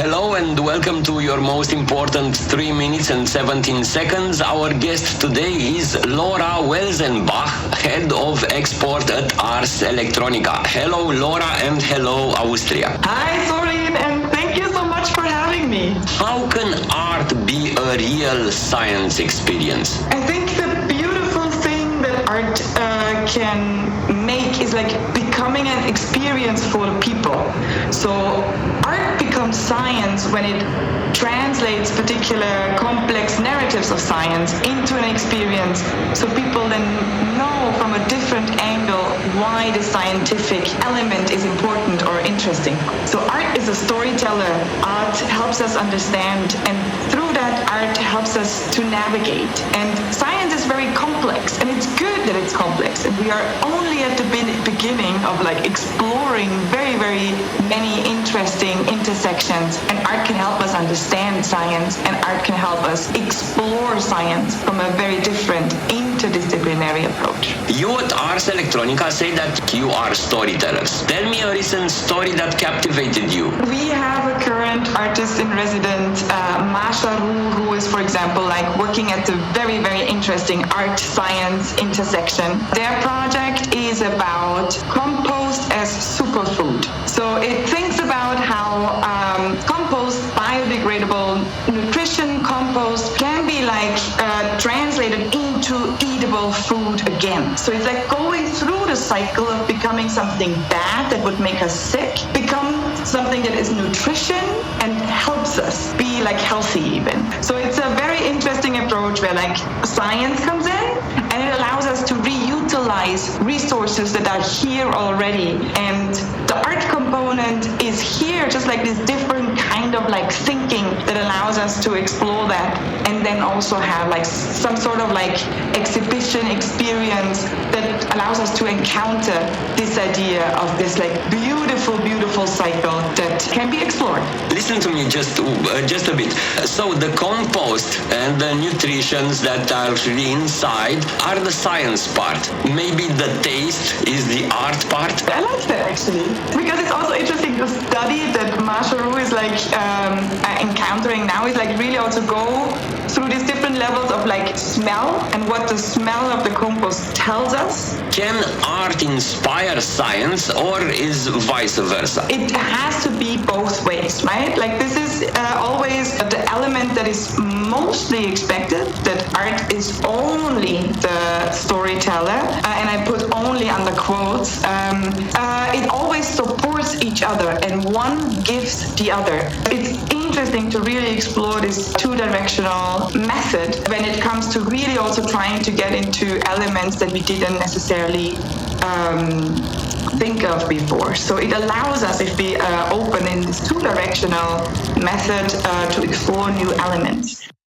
Hello and welcome to your most important 3 minutes and 17 seconds. Our guest today is Laura Welzenbach, Head of Export at Ars Electronica. Hello Laura and hello Austria. Hi Sorin, and thank you so much for having me. How can art be a real science experience? I think the beautiful thing that art can make is like becoming an experience for the people. So art becomes science when it translates particular complex narratives of science into an experience, so people then know from a different angle why the scientific element is important or interesting. So art is a storyteller. Art helps us understand, and through that art helps us to navigate. And science is very complex, and it's good that it's complex, and we are only at the beginning of like exploring very, very many interesting intersections, and art can help us understand science, and art can help us explore science from a very different interdisciplinary approach. You at Ars Electronica say that you are storytellers. Tell me a recent story that captivated you. We have a current artist in residence, Masha, who is, for example, like working at the very, very interesting art-science intersection. Their project is about compost as superfood. So it thinks about how compost, biodegradable nutrition compost, can be like translated into eatable food again. So it's like going through the cycle of becoming something bad that would make us sick, become something that is nutrition and helps us be like healthy even. So it's a very interesting approach where like science comes in and it allows us to reutilize resources that are here already. And the art component is here, just like this different kind of like thinking that allows us to explore that, and then also have like some sort of like exhibition experience that allows us to encounter this idea of this like beautiful, beautiful cycle that can be explored. Listen to me just a bit. So the compost and the nutritions that are inside are the science part. Maybe the taste is the art part. I like that actually, because it's also interesting to study that Masharu is like encountering now, is like really also go through these different levels of like smell and what the smell of the compost tells us. Can art inspire science, or is vice versa? It has to be both ways, right? Like this is always the element that is mostly expected, that art is only the storyteller, and I put only under quotes. It always supports each other and one gives the other. It's interesting to really explore this two-directional method when it comes to really also trying to get into elements that we didn't necessarily think of before. So it allows us, if we open in this two-directional method, to explore new elements.